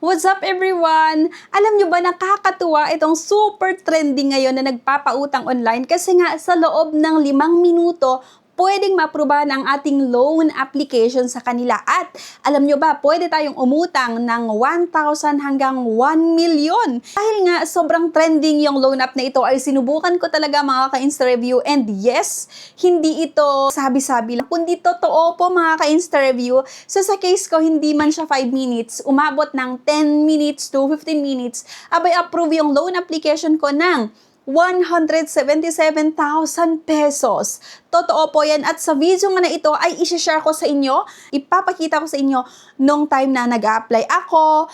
What's up everyone? Alam nyo ba nakakatuwa itong super trending ngayon na nagpapautang online kasi nga sa loob ng 5 minuto, pwedeng maaprubahan ang ating loan application sa kanila. At alam nyo ba, pwede tayong umutang ng 1,000 hanggang 1 million. Dahil nga sobrang trending yung loan app na ito ay sinubukan ko talaga mga ka-insta-review. And yes, hindi ito sabi-sabi lang, kundi totoo po mga ka-insta-review. So sa case ko, hindi man siya 5 minutes, umabot ng 10 minutes to 15 minutes, abay approve yung loan application ko ng 177,000 pesos. Totoo po yan. At sa video nga na ito ay isi-share ko sa inyo, ipapakita ko sa inyo nung time na nag-a-apply ako,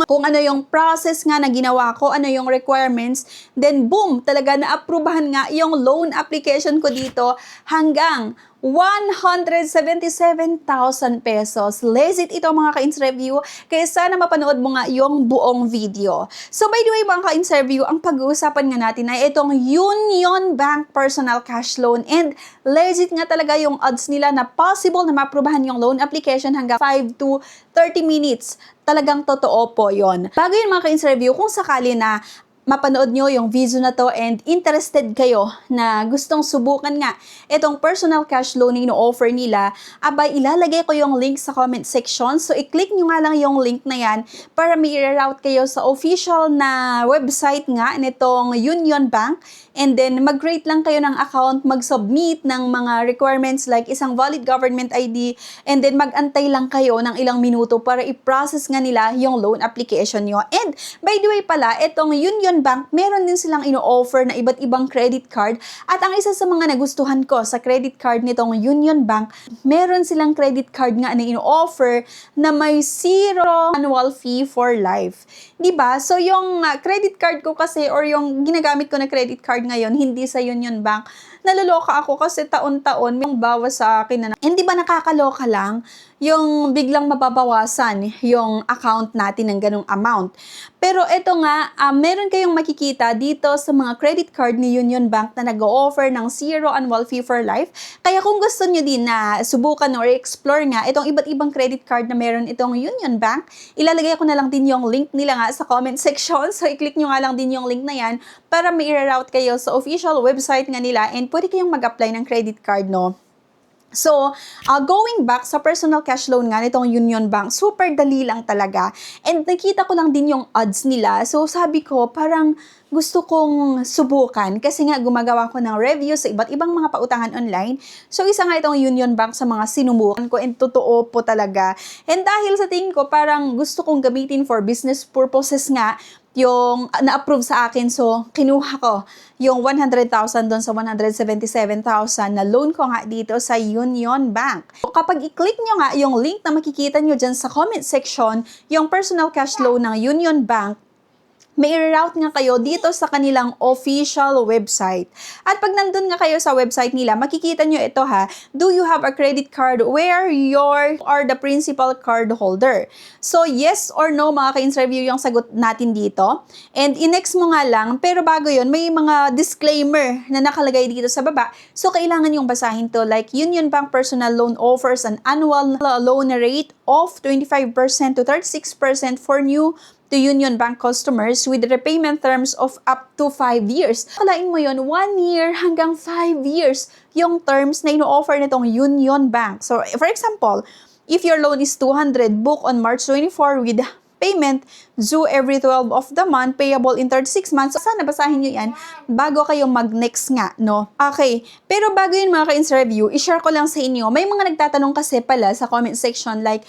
kung ano yung process nga na ginawa ko, ano yung requirements, then boom, talaga na-approvehan nga yung loan application ko dito hanggang 177,000 pesos. Legit ito mga ka-interview, kaya sana mapanood mo nga yung buong video. So by the way mga ka-interview, ang pag-uusapan nga natin ay itong Union Bank Personal Cash Loan, and legit nga talaga yung odds nila na possible na ma-approvehan yung loan application hanggang 5 to 30 minutes. Talagang totoo po yon. Bago yun mga ka-interview, kung sakali na mapanood nyo yung video na to and interested kayo na gustong subukan nga itong personal cash loan na ino-offer nila, abay ilalagay ko yung link sa comment section. So i-click nyo nga lang yung link na yan para may i-route kayo sa official na website nga nitong Union Bank. And then mag-create lang kayo ng account, mag-submit ng mga requirements like isang valid government ID, and then mag-antay lang kayo ng ilang minuto para i-process nga nila yung loan application nyo. And by the way pala, itong Union Bank, meron din silang ino-offer na iba't ibang credit card. At ang isa sa mga nagustuhan ko sa credit card nitong Union Bank, meron silang credit card nga na ino-offer na may 0 annual fee for life. Diba? So yung credit card ko kasi, or yung ginagamit ko na credit card ngayon, hindi sa Union Bank, naloloka ako kasi taon-taon may bawas sa akin na. Hindi ba nakakaloka lang yung biglang mababawasan yung account natin ng ganung amount. Pero ito nga, meron kayong makikita dito sa mga credit card ni Union Bank na nag-o-offer ng 0 annual fee for life. Kaya kung gusto nyo din na subukan or explore nga itong iba't ibang credit card na meron itong Union Bank, ilalagay ko na lang din yung link nila nga sa comment section. So i-click nyo nga lang din yung link na yan para may i-route kayo sa official website nga nila, and pwede kayong mag-apply ng credit card, no? So, going back sa personal cash loan nga nitong Union Bank, super dali lang talaga. And nakita ko lang din yung odds nila. So, sabi ko, parang gusto kong subukan kasi nga gumagawa ko ng review sa iba't ibang mga pautangan online. So, isa nga itong Union Bank sa mga sinumukan ko, and totoo po talaga. And dahil sa tingin ko, parang gusto kong gamitin for business purposes nga, yung na-approve sa akin. So, kinuha ko yung 100,000 doon sa 177,000 na loan ko nga dito sa Union Bank. So, kapag i-click nyo nga yung link na makikita nyo dyan sa comment section, yung personal cash loan ng Union Bank, may i-route nga kayo dito sa kanilang official website. At pag nandun nga kayo sa website nila, makikita nyo ito ha, do you have a credit card where you are the principal card holder? So yes or no mga ka-interview yung sagot natin dito. And i-next mo nga lang, pero bago yun, may mga disclaimer na nakalagay dito sa baba. So kailangan yung basahin to, like Union Bank Personal Loan offers an annual loan rate of 25% to 36% for new to Union Bank customers with repayment terms of up to 5 years. Kalain mo yon, 1 year hanggang 5 years yung terms na ino-offer nitong Union Bank. So, for example, if your loan is 200, book on March 24 with payment due every 12 of the month, payable in 36 months. So, sana basahin nyo yan bago kayo mag-next nga, no? Okay, pero bago yun mga ka-interview, i-share ko lang sa inyo. May mga nagtatanong kasi pala sa comment section like,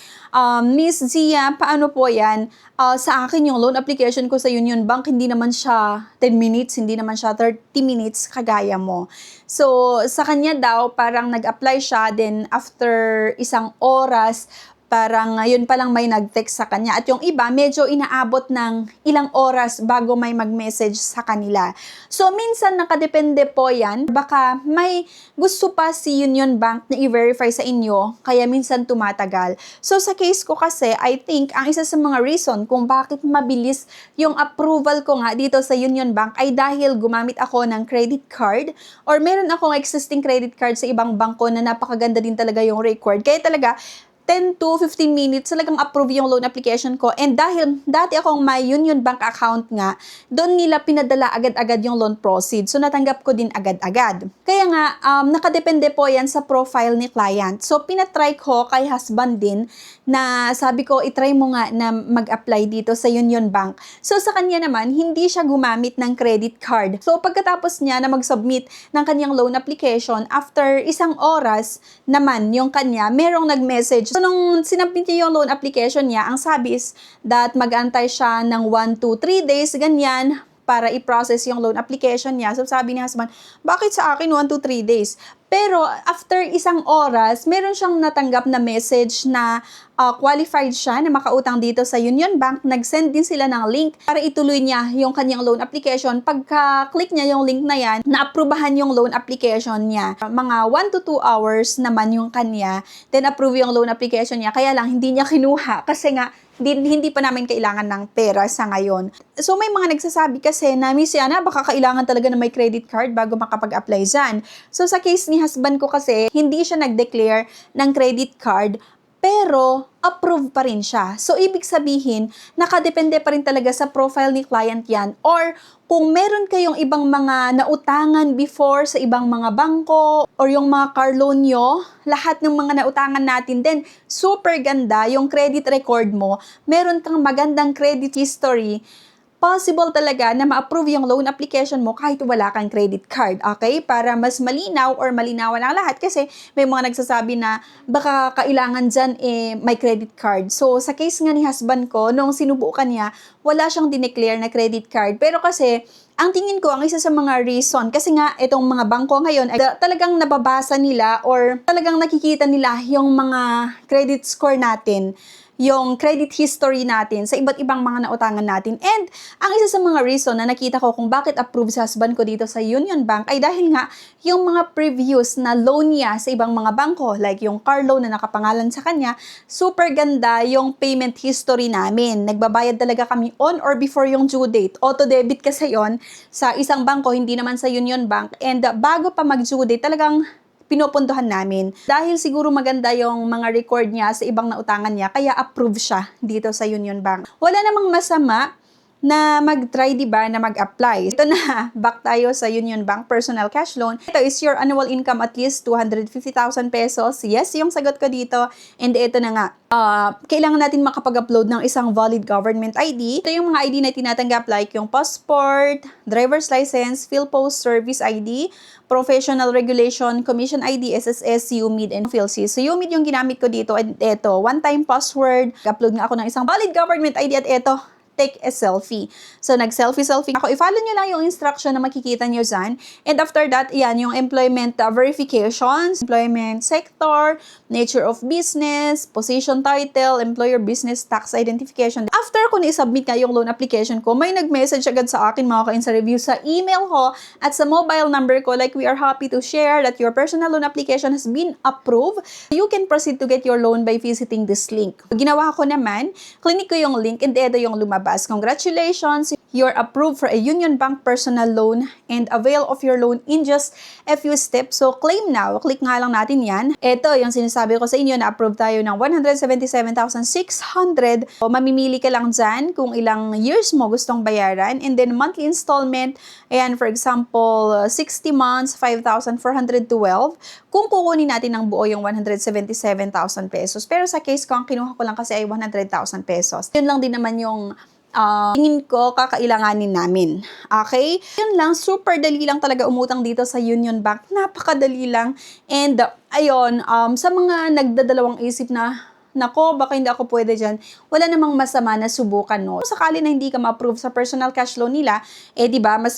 Miss Zia, paano po yan? Sa akin yung loan application ko sa Union Bank, hindi naman siya 10 minutes, hindi naman siya 30 minutes kagaya mo. So, sa kanya daw, parang nag-apply siya, then after isang oras, parang ngayon pa lang may nag-text sa kanya. At yung iba, medyo inaabot ng ilang oras bago may mag-message sa kanila. So, minsan nakadepende po yan. Baka may gusto pa si Union Bank na i-verify sa inyo, kaya minsan tumatagal. So, sa case ko kasi, I think, ang isa sa mga reason kung bakit mabilis yung approval ko nga dito sa Union Bank ay dahil gumamit ako ng credit card, or meron akong existing credit card sa ibang bangko na napakaganda din talaga yung record. Kaya talaga, 10 to 15 minutes, talagang approve yung loan application ko. And dahil dati akong may Union Bank account nga, doon nila pinadala agad-agad yung loan proceeds. So, natanggap ko din agad-agad. Kaya nga, nakadepende po yan sa profile ni client. So, pinatry ko kay husband din na sabi ko, itry mo nga na mag-apply dito sa Union Bank. So, sa kanya naman, hindi siya gumamit ng credit card. So, pagkatapos niya na mag-submit ng kanyang loan application, after isang oras naman yung kanya, merong nag-message. So, nung sinabit niya yung loan application niya, ang sabi is that mag-antay siya ng 1 to 3 days, ganyan, para i-process yung loan application niya. So, sabi ni husband, bakit sa akin 1 to 3 days? Pero, after isang oras, meron siyang natanggap na message na qualified siya na makautang dito sa Union Bank. Nag-send din sila ng link para ituloy niya yung kanyang loan application. Pagka-click niya yung link na yan, na-approbahan yung loan application niya. Mga 1 to 2 hours naman yung kanya, then approve yung loan application niya. Kaya lang, hindi niya kinuha kasi nga, hindi pa namin kailangan ng pera sa ngayon. So, may mga nagsasabi kasi na, Miss Yana, baka kailangan talaga na may credit card bago makapag-apply dyan. So, sa case ni husband ko kasi, hindi siya nag-declare ng credit card, pero approve pa rin siya. So, ibig sabihin, nakadepende pa rin talaga sa profile ni client yan. Or, kung meron kayong ibang mga nautangan before sa ibang mga bangko, or yung mga car loan nyo, lahat ng mga nautangan natin din, super ganda yung credit record mo, meron kang magandang credit history, possible talaga na ma-approve yung loan application mo kahit wala kang credit card, okay? Para mas malinaw or malinawan ang lahat kasi may mga nagsasabi na baka kailangan dyan may credit card. So, sa case nga ni husband ko, nung sinubukan niya, wala siyang dineclare na credit card. Pero kasi, ang tingin ko, ang isa sa mga reason, kasi nga itong mga bangko ngayon, ay talagang nababasa nila or talagang nakikita nila yung mga credit score natin, yung credit history natin sa iba't ibang mga nautangan natin. And ang isa sa mga reason na nakita ko kung bakit approve sa husband ko dito sa Union Bank ay dahil nga yung mga previous na loan niya sa ibang mga bangko, like yung car loan na nakapangalan sa kanya, super ganda yung payment history namin. Nagbabayad talaga kami on or before yung due date. Auto-debit kasi yon sa isang bangko, hindi naman sa Union Bank. And bago pa mag-due date, talagang pinupuntuhan namin. Dahil siguro maganda yung mga record niya sa ibang nautangan niya, kaya approve siya dito sa Union Bank. Wala namang masama na mag-try, diba, na mag-apply. Ito na, back tayo sa Union Bank Personal Cash Loan. Ito is your annual income at least 250,000 pesos. Yes, yung sagot ko dito. And ito na nga, kailangan natin makapag-upload ng isang valid government ID. Ito yung mga ID na tinatanggap like yung passport, driver's license, PhilPost Service ID, Professional Regulation Commission ID, SSS, UMID, and PhilSys. So, UMID yung ginamit ko dito. And ito, one-time password. Upload nga ako ng isang valid government ID at ito, take a selfie. So, nag-selfie ako. I-follow nyo lang yung instruction na makikita nyo dyan. And after that, yan, yung employment verifications, employment sector, nature of business, position title, employer business tax identification. After ko na-submit nga yung loan application ko, may nag-message agad sa akin mga ka-interview sa email ko at sa mobile number ko, like, we are happy to share that your personal loan application has been approved. You can proceed to get your loan by visiting this link. Ginawa ko naman, clinic ko yung link and ito yung lumabas. Congratulations, you're approved for a Union Bank personal loan and avail of your loan in just a few steps. So, claim now. Click nga lang natin yan. Ito, yung sinasabi ko sa inyo na approve tayo ng 177,600. So, mamimili ka lang dyan kung ilang years mo gustong bayaran. And then, monthly installment, ayan, for example, 60 months, 5,412. Kung kukunin natin ng buo yung 177,000 pesos. Pero sa case ko, ang kinuha ko lang kasi ay 100,000 pesos. Yun lang din naman yung tingin ko kakailanganin namin. Okay? Yun lang, super dali lang talaga umutang dito sa Union Bank. Napakadali lang. And ayun, sa mga nagdadalawang isip na, nako, baka hindi ako pwede dyan, wala namang masama na subukan, no? Sakali na hindi ka ma-approve sa personal cash loan nila, diba, mas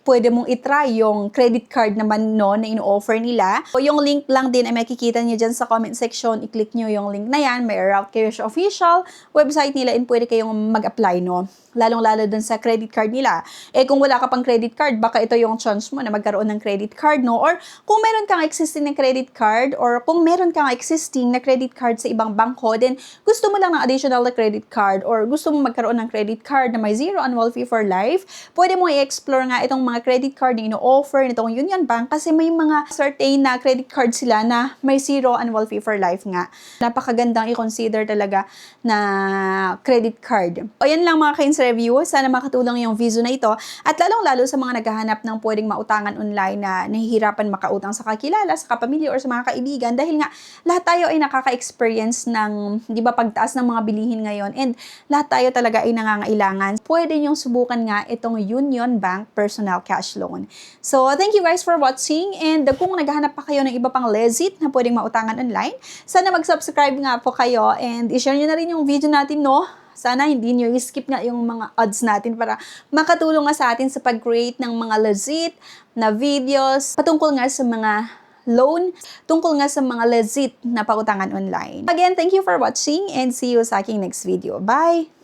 pwede mong itry yung credit card naman, no, na ino-offer nila. O yung link lang din ay makikita nyo dyan sa comment section. I-click nyo yung link na yan. May Route Cash official website nila and pwede kayong mag-apply, no? Lalong-lalo dun sa credit card nila. Kung wala ka pang credit card, baka ito yung chance mo na magkaroon ng credit card, no? Or kung meron kang existing na credit card or kung meron kang existing na credit card sa ibang bangko, then gusto mo lang ng additional na credit card or gusto mo magkaroon ng credit card na may zero annual fee for life, pwede mo i-explore nga itong nitong mga credit card na ino-offer nitong Union Bank kasi may mga certain na credit card sila na may zero annual fee for life nga. Napakagandang i-consider talaga na credit card. O yan lang mga ka-ins review. Sana makatulong yung video na ito at lalong-lalo sa mga naghahanap ng pwedeng mautangan online na nahihirapan makautang sa kakilala, sa kapamilya, or sa mga kaibigan dahil nga lahat tayo ay nakaka-experience ng, di ba, pagtaas ng mga bilihin ngayon and lahat tayo talaga ay nangangailangan. Pwede niyong subukan nga itong Union Bank Personal Cash Loan. So, thank you guys for watching and kung naghahanap pa kayo ng iba pang legit na pwedeng mautangan online, sana mag-subscribe nga po kayo and i-share nyo na rin yung video natin, no? Sana hindi nyo i-skip nga yung mga ads natin para makatulong nga sa atin sa pag-create ng mga legit na videos patungkol nga sa mga loan, tungkol nga sa mga legit na pautangan online. Again, thank you for watching and see you sa aking next video. Bye!